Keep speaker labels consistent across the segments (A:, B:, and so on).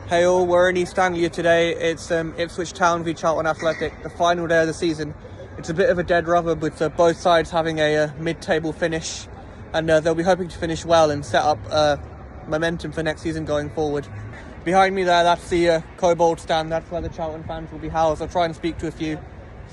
A: Hey all, we're in East Anglia today. It's Ipswich Town v Charlton Athletic, the final day of the season. It's a bit of a dead rubber with both sides having a mid-table finish, and they'll be hoping to finish well and set up momentum for next season going forward. Behind me there, that's the Kobold stand. That's where the Charlton fans will be housed. I'll try and speak to a few,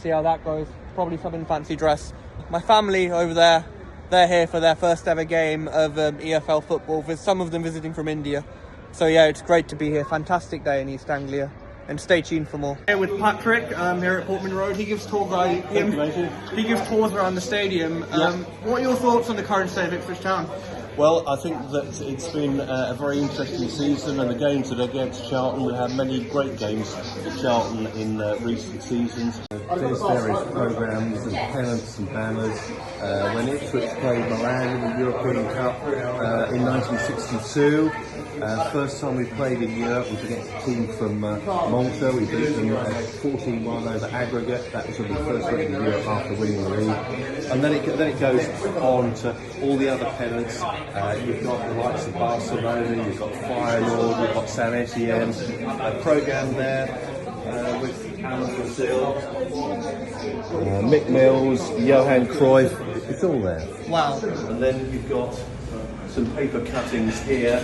A: see how that goes. Probably some in fancy dress. My family over there, they're here for their first ever game of EFL football, with some of them visiting from India. So yeah, it's great to be here. Fantastic day in East Anglia, and stay tuned for more. Here with Patrick here at Portman Road. He gives tours around the stadium. What are your thoughts on the current state of Ipswich Town?
B: Well, I think that it's been a very interesting season, and the games that are against Charlton, we have many great games at Charlton in recent seasons. There's various programmes and pennants and banners. When Ipswich played Milan in the European Cup in 1962, first time we played in Europe was against a team from Malta. We beat them 14-1 over aggregate. That was when we first went into Europe after winning the league. And then it goes on to all the other pennants. You've got the likes of Barcelona, you've got Fairley, you've got San Etienne, a programme there with Alan Brazil, Mick Mills, Johan Cruyff. It's all there.
A: Wow.
B: And then you've got some paper cuttings here.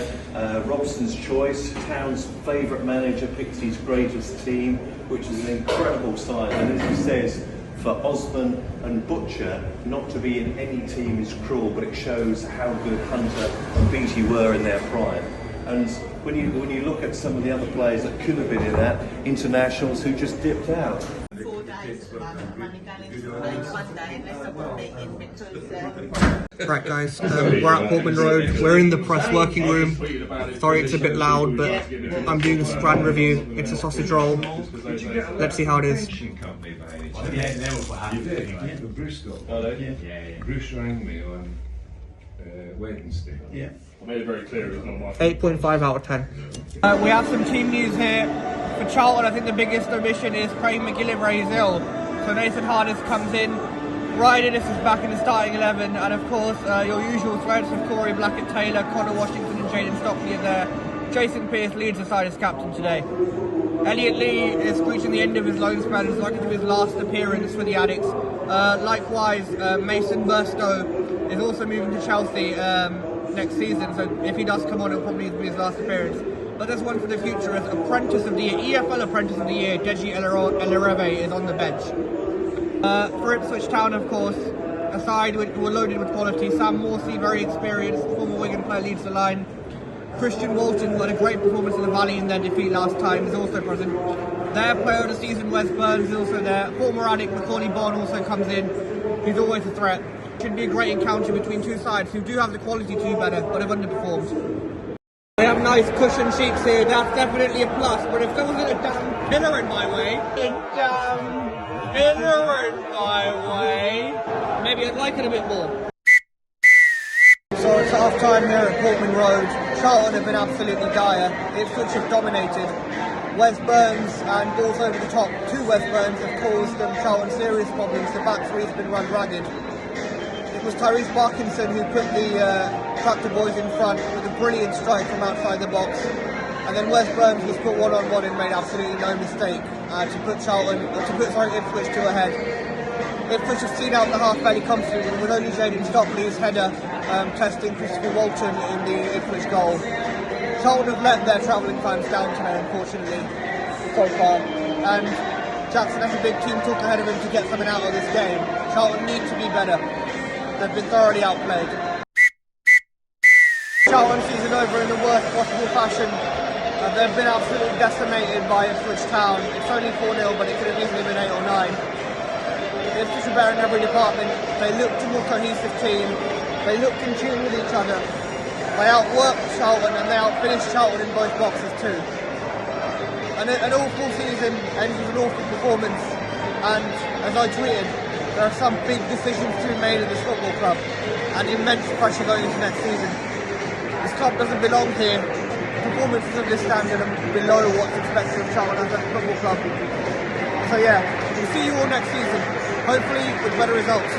B: Robson's Choice, Town's favourite manager picks his greatest team, which is an incredible sign. And as he says, for Osman and Butcher, not to be in any team is cruel, but it shows how good Hunter and Beattie were in their prime. And when you look at some of the other players that could have been in that, internationals who just dipped out.
C: 4 days,
A: Right guys, we're at Portman Road. We're in the press working room. Sorry it's a bit loud, but I'm doing a Scran review. It's a sausage roll. Let's see how it is.
D: Bruce rang me on Wednesday. Yeah. I made it very clear it was not my
A: 8.5 out of 10. We have some team news here. For Charlton, I think the biggest omission is Craig McGillivray is ill. So Nathan Hardis comes in. Ryan Innes is back in the starting 11, and of course your usual threats of Corey Blackett-Taylor, Connor Washington and Jaden Stockley are there. Jason Pearce leads the side as captain today. Elliot Lee is reaching the end of his loan spell and is likely to be his last appearance for the Addicks. Likewise, Mason Burstow is also moving to Chelsea next season, so if he does come on, it'll probably be his last appearance. But there's one for the future as Apprentice of the Year, EFL Apprentice of the Year, Deji Elereve is on the bench. For Ipswich Town, of course, a side who are loaded with quality. Sam Morsey, very experienced, former Wigan player, leads the line. Christian Walton, who had a great performance in the Valley in their defeat last time, is also present. Their player of the season, Wes Burns, is also there. Former Addick, Macaulay Bond, also comes in. He's always a threat. Should be a great encounter between two sides who do have the quality to do better, but have underperformed. They have nice cushion seats here, that's definitely a plus, but if there wasn't a damn pillar in my way, maybe I'd like it a bit more. So it's half time here at Portman Road. Charlton have been absolutely dire. Ipswich have dominated. Wes Burns and balls over the top. Two Wes Burns have caused Charlton serious problems. The back three's been run ragged. It was Tyrese Parkinson who put the Tractor Boys in front with a brilliant strike from outside the box. And then Wes Burns was put one-on-one and made absolutely no mistake to put Ipswich to a head. Ipswich have seen out the half fairly comfortably, with only Jaden Stockley's header testing Christopher Walton in the Ipswich goal. Charlton have let their travelling fans down today, unfortunately, so far. And Jackson, as a big team, took ahead of him to get something out of this game. Charlton need to be better. They've been thoroughly outplayed. Charlton season over in the worst possible fashion. They've been absolutely decimated by Ipswich Town. It's only 4-0, but it could have easily been 8 or 9. Ipswich are better in every department. They looked a more cohesive team. They looked in tune with each other. They outworked Charlton and they outfinished Charlton in both boxes too. An awful season ends with an awful performance, and as I tweeted, there are some big decisions to be made in this football club and immense pressure going into next season. This club doesn't belong here. Performances of this standard are below what's expected of Charlton Athletic Football Club. So yeah, we'll see you all next season, hopefully with better results.